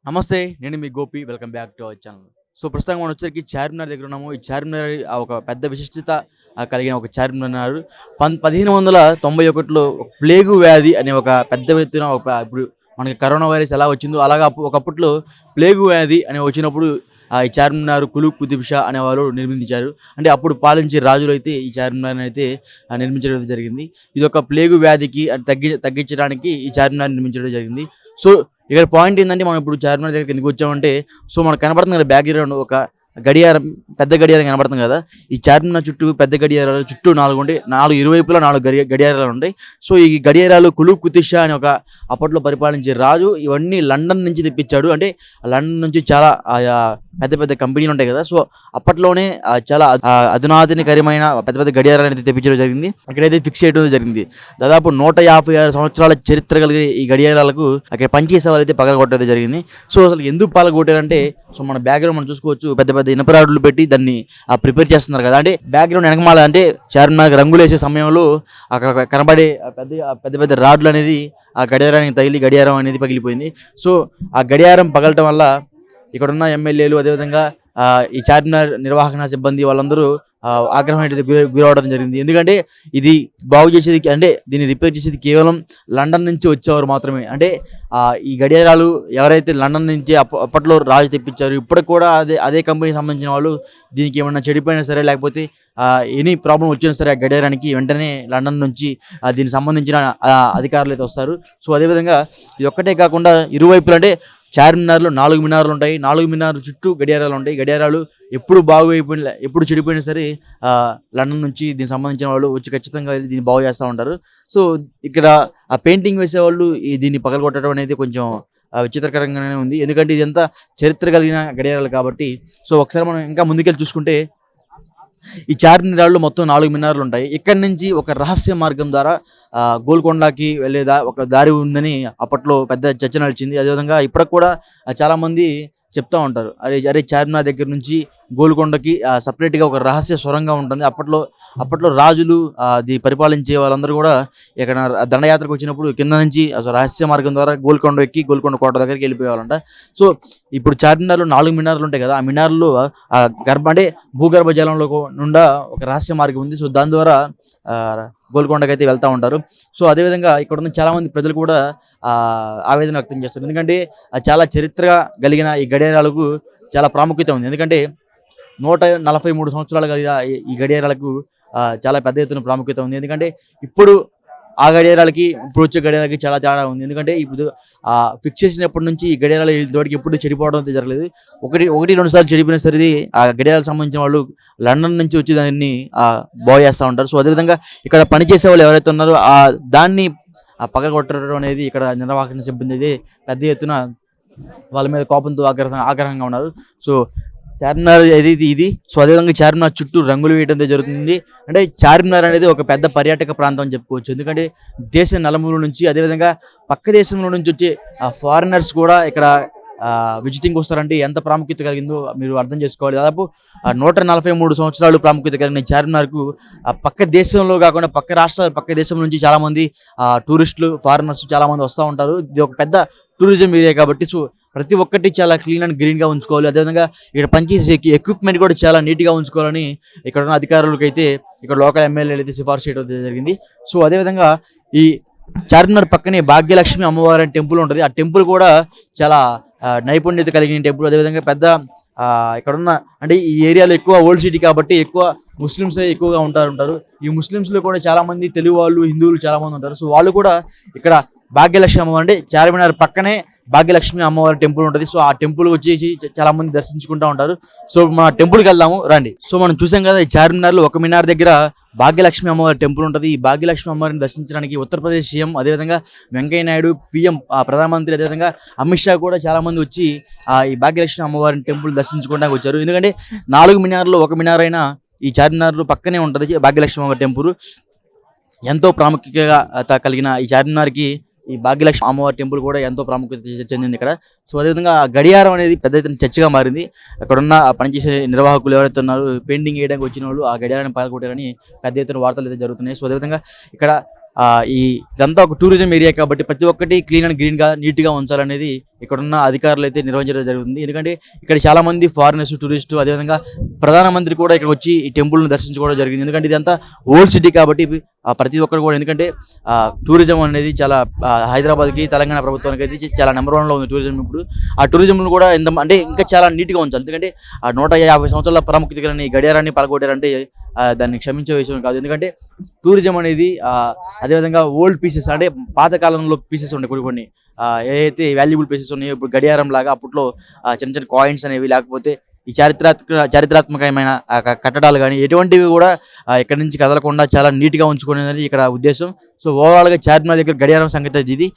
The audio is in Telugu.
నమస్తే. నేను మీ Gopi. Welcome back to our channel. So, ప్రస్తుతం మనం వచ్చేసరికి చార్మినార్ దగ్గర ఉన్నాము. ఈ చార్మినార్ ఒక పెద్ద విశిష్టత కలిగిన ఒక చార్మినార్. 1591లో ప్లేగు వ్యాధి అనే ఒక పెద్ద ఎత్తున ఇప్పుడు మనకి కరోనా వైరస్ ఎలా వచ్చిందో అలాగా ఒకప్పట్లో ప్లేగు వ్యాధి అని వచ్చినప్పుడు ఈ చార్మినార్ కులీ కుతుబ్ షా అనేవారు నిర్మించారు. అంటే అప్పుడు పాలించే రాజులు అయితే ఈ చార్మినార్ని అయితే నిర్మించడం జరిగింది. ఇది ఒక ప్లేగు వ్యాధికి తగ్గించడానికి ఈ చార్మినార్ నిర్మించడం జరిగింది. సో, ఇక్కడ పాయింట్ ఏంటంటే మనం ఇప్పుడు చార్మినార్ దగ్గరికి ఎందుకు వచ్చామంటే, సో మనకు కనబడుతుంది కదా బ్యాక్‌గ్రౌండ్ ఒక గడియారం, పెద్ద గడియారం కనబడుతుంది కదా. ఈ చార్మినార్ చుట్టూ పెద్ద గడియారాలు చుట్టూ 4 ఉంటాయి. 4 ఇరువైపులా 4 గడియారాలు ఉంటాయి. సో ఈ గడియారాలు కులీ కుతుబ్ షా అని ఒక అప్పట్లో పరిపాలించే రాజు ఇవన్నీ లండన్ నుంచి తెప్పించాడు. అంటే లండన్ నుంచి చాలా పెద్ద పెద్ద కంపెనీలు ఉంటాయి కదా. సో అప్పట్లోనే చాలా అధునాతనకరమైన పెద్ద పెద్ద గడియారాలు అయితే తెప్పించడం జరిగింది. అక్కడైతే ఫిక్స్ చేయడం జరిగింది. దాదాపు 156 సంవత్సరాల చరిత్ర కలిగే ఈ గడియారాలకు అక్కడ పనిచేసే వాళ్ళు అయితే పగలగొట్టడం జరిగింది. సో అసలు ఎందుకు పగలగొట్టారంటే, సో మన బ్యాక్‌గ్రౌండ్ మనం చూసుకోవచ్చు. పెద్ద పెద్ద ఇనుప రాడ్లు పెట్టి దాన్ని ప్రిపేర్ చేస్తున్నారు కదా. అంటే బ్యాక్‌గ్రౌండ్ వెనకమాల అంటే చార్మినార్ రంగులు వేసే సమయంలో అక్కడ కనబడే పెద్ద పెద్ద రాడ్లు అనేది ఆ గడియారానికి తగిలి గడియారం అనేది పగిలిపోయింది. సో ఆ గడియారం పగలటం వల్ల ఇక్కడున్న ఎమ్మెల్యేలు అదేవిధంగా ఈ చార్మినార్ నిర్వాహక సిబ్బంది వాళ్ళందరూ ఆగ్రహం అయితే గురవడం జరిగింది. ఎందుకంటే ఇది బాగు చేసేది, అంటే దీన్ని రిపేర్ చేసేది కేవలం లండన్ నుంచి వచ్చేవారు మాత్రమే. అంటే ఈ గడియారాలు ఎవరైతే లండన్ నుంచి అప్పట్లో రాజు తెప్పించారు, ఇప్పటికి కూడా అదే కంపెనీకి సంబంధించిన వాళ్ళు దీనికి ఏమన్నా చెడిపోయినా సరే, లేకపోతే ఎనీ ప్రాబ్లం వచ్చినా సరే ఆ గడియారానికి వెంటనే లండన్ నుంచి దీనికి సంబంధించిన అధికారులు అయితే వస్తారు. సో అదేవిధంగా ఇది ఒక్కటే కాకుండా ఇరువైపులు అంటే చార్మినార్లో 4 మినార్లు ఉంటాయి. 4 మినార్ల చుట్టూ గడియారాలు ఉంటాయి. గడియారాలు ఎప్పుడు ఎప్పుడు చెడిపోయినా సరే లండన్ నుంచి దీనికి సంబంధించిన వాళ్ళు వచ్చి ఖచ్చితంగా దీన్ని బాగు చేస్తూ ఉంటారు. సో ఇక్కడ ఆ పెయింటింగ్ వేసేవాళ్ళు దీన్ని పగలగొట్టడం అనేది కొంచెం విచిత్రకరంగానే ఉంది. ఎందుకంటే ఇదంతా చరిత్ర కలిగిన గడియారాలు కాబట్టి. సో ఒకసారి మనం ఇంకా ముందుకెళ్ళి చూసుకుంటే ఈ చార్మినార్లో మొత్తం 4 మినార్లు ఉంటాయి. ఇక్కడి నుంచి ఒక రహస్య మార్గం ద్వారా గోల్కొండకి వెళ్ళేదా ఒక దారి ఉందని అప్పట్లో పెద్ద చర్చ నడిచింది. అదేవిధంగా ఇప్పటికి కూడా చాలామంది చెప్తూ ఉంటారు, అరే చార్మినార్ దగ్గర నుంచి గోల్కొండకి సపరేట్గా ఒక రహస్య సొరంగం ఉంటుంది. అప్పట్లో రాజులు అది పరిపాలించే వాళ్ళందరూ కూడా ఇక్కడ దండయాత్రకు వచ్చినప్పుడు కింద నుంచి రహస్య మార్గం ద్వారా గోల్కొండ ఎక్కి గోల్కొండ కోట దగ్గరికి వెళ్ళిపోయేవాళ్ళంట. సో ఇప్పుడు చార్మినార్లో 4 మినార్లు ఉంటాయి కదా. ఆ మినార్లో అంటే భూగర్భ జలంలో నుండా ఒక రహస్య మార్గం ఉంది. సో దాని ద్వారా గోల్కొండకి అయితే వెళ్తూ ఉంటారు. సో అదేవిధంగా ఇక్కడ ఉన్న చాలామంది ప్రజలు కూడా ఆవేదన వ్యక్తం చేస్తారు. ఎందుకంటే చాలా చరిత్ర కలిగిన ఈ గడియారాలకు చాలా ప్రాముఖ్యత ఉంది. ఎందుకంటే 143 సంవత్సరాలు కలిగిన ఈ గడియారాలకు చాలా పెద్ద ఎత్తున ప్రాముఖ్యత ఉంది. ఎందుకంటే ఇప్పుడు ఆ గడియారాలకి ఇప్పుడు వచ్చే గడియారాలకి చాలా తేడా ఉంది. ఎందుకంటే ఇప్పుడు ఫిక్స్ చేసినప్పటి నుంచి ఈ గడియారాలు ఇంతవరకు ఎప్పుడు చెడిపోవడం అయితే జరగలేదు. ఒకటి 2 సార్లు చెడిపోయిన సరే ఆ గడియారాలకు సంబంధించిన వాళ్ళు లండన్ నుంచి వచ్చి దాన్ని బాగు చేస్తూ ఉంటారు. సో అదేవిధంగా ఇక్కడ పనిచేసే వాళ్ళు ఎవరైతే ఉన్నారో దాన్ని పగలగొట్టడం అనేది ఇక్కడ నిర్వాహక సిబ్బంది అయితే పెద్ద ఎత్తున వాళ్ళ మీద కోపంతో ఆగ్రహంగా ఉన్నారు. సో చార్మినార్ ఇది. సో అదేవిధంగా చార్మినార్ చుట్టూ రంగులు వేయడం జరుగుతుంది. అంటే చార్మినార్ అనేది ఒక పెద్ద పర్యాటక ప్రాంతం అని చెప్పుకోవచ్చు. ఎందుకంటే దేశ నలుమూల నుంచి అదేవిధంగా పక్క దేశంలో నుంచి వచ్చే ఫారినర్స్ కూడా ఇక్కడ విజిటింగ్ వస్తారంటే ఎంత ప్రాముఖ్యత కలిగిందో మీరు అర్థం చేసుకోవాలి. దాదాపు 143 సంవత్సరాలు ప్రాముఖ్యత కలిగిన చార్మినార్కు పక్క దేశంలో కాకుండా పక్క రాష్ట్రాలు పక్క దేశం నుంచి చాలామంది టూరిస్టులు ఫారినర్స్ చాలామంది వస్తూ ఉంటారు. ఇది ఒక పెద్ద టూరిజం ఏరియా కాబట్టి సో ప్రతి ఒక్కటి చాలా క్లీన్ అండ్ గ్రీన్గా ఉంచుకోవాలి. అదేవిధంగా ఇక్కడ పనిచేసే ఎక్విప్మెంట్ కూడా చాలా నీట్గా ఉంచుకోవాలని ఇక్కడ ఉన్న అధికారులకు అయితే ఇక్కడ లోకల్ ఎమ్మెల్యేలు అయితే సిఫార్సు చేయడం జరిగింది. సో అదేవిధంగా ఈ చార్మినార్ పక్కనే భాగ్యలక్ష్మి అమ్మవారి టెంపుల్ ఉంటుంది. ఆ టెంపుల్ కూడా చాలా నైపుణ్యత కలిగిన టెంపుల్. అదేవిధంగా పెద్ద ఇక్కడున్న అంటే ఈ ఏరియాలో ఎక్కువ ఓల్డ్ సిటీ కాబట్టి ఎక్కువ ముస్లిమ్స్ ఎక్కువగా ఉంటారు. ఈ ముస్లిమ్స్లో కూడా చాలామంది తెలుగు వాళ్ళు హిందువులు చాలామంది ఉంటారు. సో వాళ్ళు కూడా ఇక్కడ భాగ్యలక్ష్మి అమ్మవారు అంటే చార్మినార్ పక్కనే భాగ్యలక్ష్మి అమ్మవారి టెంపుల్ ఉంటుంది. సో ఆ టెంపుల్ వచ్చేసి చాలా మంది దర్శించుకుంటూ ఉంటారు. సో మన టెంపుల్కి వెళ్దాము రండి. సో మనం చూసాం కదా ఈ చార్మినార్లో ఒక మినార్ దగ్గర భాగ్యలక్ష్మి అమ్మవారి టెంపుల్ ఉంటుంది. ఈ భాగ్యలక్ష్మి అమ్మవారిని దర్శించడానికి ఉత్తరప్రదేశ్ సీఎం అదేవిధంగా వెంకయ్య నాయుడు పిఎం ప్రధానమంత్రి అదేవిధంగా అమిత్ షా కూడా చాలా మంది వచ్చి ఈ భాగ్యలక్ష్మి అమ్మవారిని టెంపుల్ దర్శించుకోవడానికి వచ్చారు. ఎందుకంటే 4 మినార్లో ఒక మినార్ అయినా ఈ చార్మినార్లో పక్కనే ఉంటుంది భాగ్యలక్ష్మి అమ్మవారి టెంపుల్. ఎంతో ప్రాముఖ్యత కలిగిన ఈ చార్మినార్కి ఈ భాగ్యలక్ష్మి అమ్మవారి టెంపుల్ కూడా ఎంతో ప్రాముఖ్యత చెందింది ఇక్కడ. సో అదేవిధంగా గడియారం అనేది పెద్ద ఎత్తున చర్చగా మారింది. అక్కడున్న పనిచేసే నిర్వాహకులు ఎవరైతే ఉన్నారో పెయింటింగ్ వేయడానికి వచ్చిన వాళ్ళు ఆ గడియారాన్ని పగలగొట్టారని పెద్ద ఎత్తున వార్తలు అయితే జరుగుతున్నాయి. సో అదేవిధంగా ఇక్కడ ఈ ఇదంతా ఒక టూరిజం ఏరియా కాబట్టి ప్రతి ఒక్కటి క్లీన్ అండ్ గ్రీన్గా నీట్గా ఉంచాలనేది ఇక్కడున్న అధికారులు అయితే నిర్వహించడం జరుగుతుంది. ఎందుకంటే ఇక్కడ చాలా మంది ఫారినర్స్, టూరిస్టు, అదేవిధంగా ప్రధానమంత్రి కూడా ఇక్కడ వచ్చి ఈ టెంపుల్ని దర్శించుకోవడం జరిగింది. ఎందుకంటే ఇదంతా ఓల్డ్ సిటీ కాబట్టి ప్రతి ఒక్కరు కూడా, ఎందుకంటే టూరిజం అనేది చాలా హైదరాబాద్కి, తెలంగాణ ప్రభుత్వానికి అయితే చాలా నెంబర్ వన్లో ఉంది టూరిజం. ఇప్పుడు ఆ టూరిజంను కూడా అంటే ఇంకా చాలా నీట్గా ఉంచాలి. ఎందుకంటే 150 సంవత్సరాల ప్రాముఖ్యత కలిగిన ఈ గడియారాన్ని పలగొట్టారంటే దాన్ని క్షమించే విషయం కాదు. ఎందుకంటే టూరిజం అనేది అదేవిధంగా ఓల్డ్ పీసెస్, అంటే పాతకాలంలో పీసెస్ ఉన్నాయి కొన్ని కొన్ని, ఏదైతే వాల్యుబుల్ పీసెస్ ఉన్నాయో ఇప్పుడు గడియారం లాగా అప్పట్లో చిన్న చిన్న కాయిన్స్ అనేవి, లేకపోతే ఈ చారిత్రాత్మకమైన కట్టడాలు కానీ ఎటువంటివి కూడా ఇక్కడి నుంచి కదలకుండా చాలా నీట్గా ఉంచుకునేది ఇక్కడ ఉద్దేశం. సో ఓవరాల్గా చార్మినార్ దగ్గర గడియారం సంగతి ఇది.